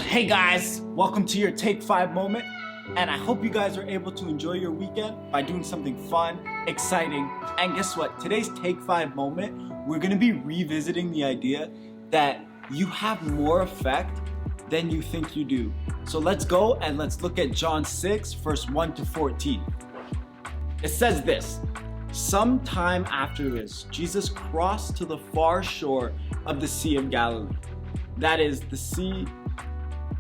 Hey guys, welcome to your Take 5 moment, and I hope you guys are able to enjoy your weekend by doing something fun, exciting, and guess what? Today's Take 5 moment, we're going to be revisiting the idea that you have more effect than you think you do. So let's go and let's look at John 6, verse 1 to 14. It says this: "Sometime after this, Jesus crossed to the far shore of the Sea of Galilee." That is the Sea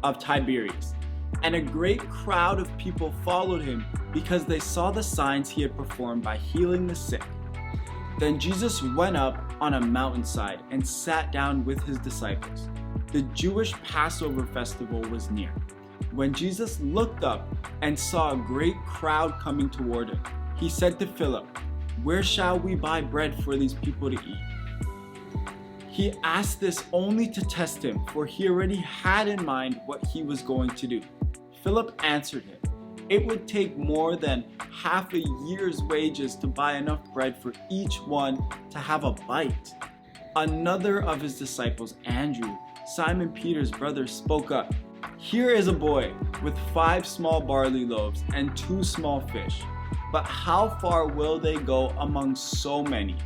of Tiberias. "And a great crowd of people followed him because they saw the signs he had performed by healing the sick. Then Jesus went up on a mountainside and sat down with his disciples. The Jewish Passover festival was near. When Jesus looked up and saw a great crowd coming toward him, he said to Philip, 'Where shall we buy bread for these people to eat?' He asked this only to test him, for he already had in mind what he was going to do. Philip answered him, 'It would take more than half a year's wages to buy enough bread for each one to have a bite.' Another of his disciples, Andrew, Simon Peter's brother, spoke up, 'Here is a boy with 5 small barley loaves and 2 small fish. But how far will they go among so many?'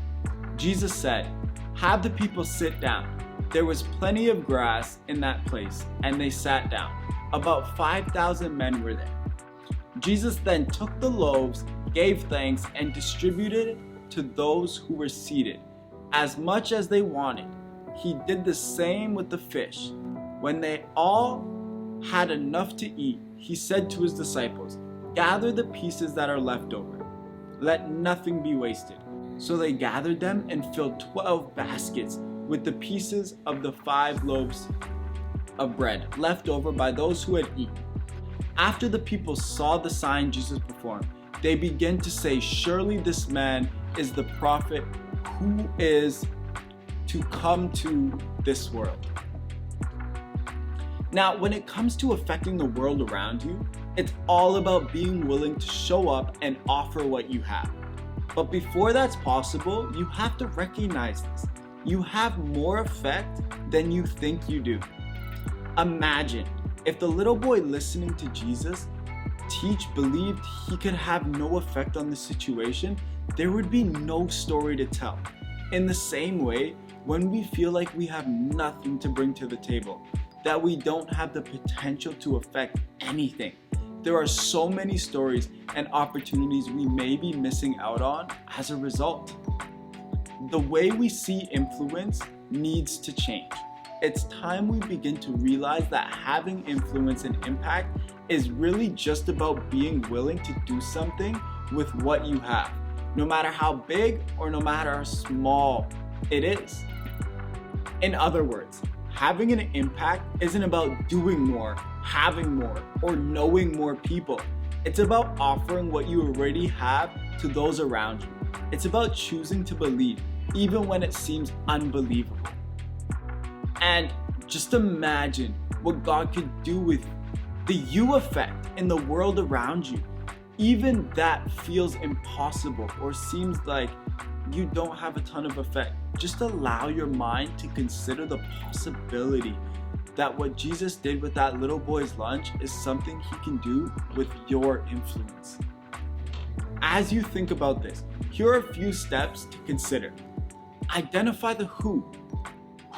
Jesus said, 'Have the people sit down.' There was plenty of grass in that place, and they sat down. About 5,000 men were there. Jesus then took the loaves, gave thanks, and distributed it to those who were seated, as much as they wanted. He did the same with the fish. When they all had enough to eat, he said to his disciples, 'Gather the pieces that are left over. Let nothing be wasted.' So they gathered them and filled 12 baskets with the pieces of the 5 loaves of bread left over by those who had eaten. After the people saw the sign Jesus performed, they began to say, 'Surely this man is the prophet who is to come to this world.'" Now, when it comes to affecting the world around you, it's all about being willing to show up and offer what you have. But before that's possible, you have to recognize this. You have more effect than you think you do. Imagine if the little boy listening to Jesus teach believed he could have no effect on the situation, there would be no story to tell. In the same way, when we feel like we have nothing to bring to the table, that we don't have the potential to affect anything, there are so many stories and opportunities we may be missing out on as a result. The way we see influence needs to change. It's time we begin to realize that having influence and impact is really just about being willing to do something with what you have, no matter how big or no matter how small it is. In other words, having an impact isn't about doing more, having more, or knowing more people. It's about offering what you already have to those around you. It's about choosing to believe, even when it seems unbelievable. And just imagine what God could do with the you effect in the world around you. Even that feels impossible or seems like you don't have a ton of effect. Just allow your mind to consider the possibility that what Jesus did with that little boy's lunch is something he can do with your influence. As you think about this, here are a few steps to consider. Identify the who.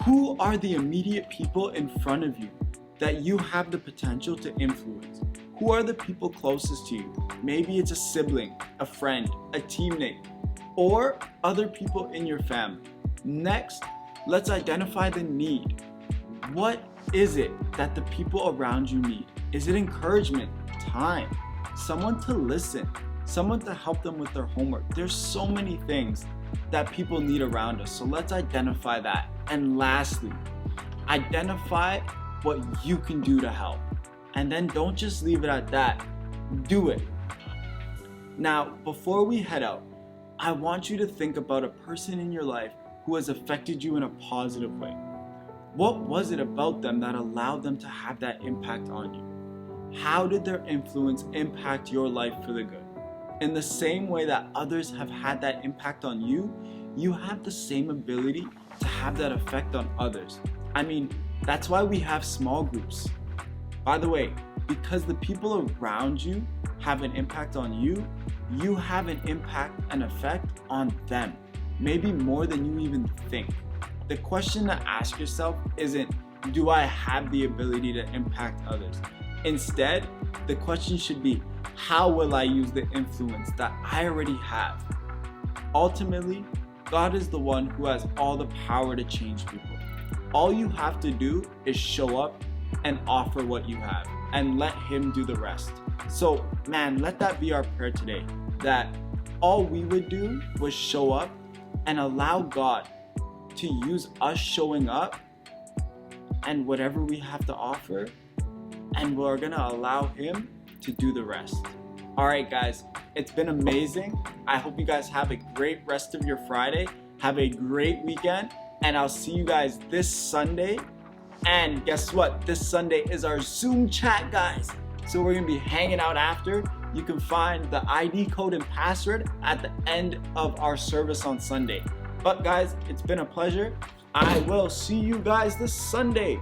Who are the immediate people in front of you that you have the potential to influence? Who are the people closest to you? Maybe it's a sibling, a friend, a teammate, or other people in your family. Next, let's identify the need. What is it that the people around you need? Is it encouragement, time, someone to listen, someone to help them with their homework? There's so many things that people need around us, so let's identify that. And lastly, identify what you can do to help. And then don't just leave it at that, do it. Now, before we head out, I want you to think about a person in your life who has affected you in a positive way. What was it about them that allowed them to have that impact on you? How did their influence impact your life for the good? In the same way that others have had that impact on you, you have the same ability to have that effect on others. I mean, that's why we have small groups. By the way, because the people around you have an impact on you, you have an impact and effect on them, maybe more than you even think. The question to ask yourself isn't, do I have the ability to impact others? Instead, the question should be, how will I use the influence that I already have? Ultimately, God is the one who has all the power to change people. All you have to do is show up and offer what you have and let Him do the rest. So, man, let that be our prayer today, that all we would do was show up and allow God to use us showing up and whatever we have to offer, and we're gonna allow Him to do the rest. All right, guys, it's been amazing. I hope you guys have a great rest of your Friday. Have a great weekend, and I'll see you guys this Sunday. And guess what? This Sunday is our Zoom chat, guys. So we're gonna be hanging out after. You can find the ID code and password at the end of our service on Sunday. But guys, it's been a pleasure. I will see you guys this Sunday.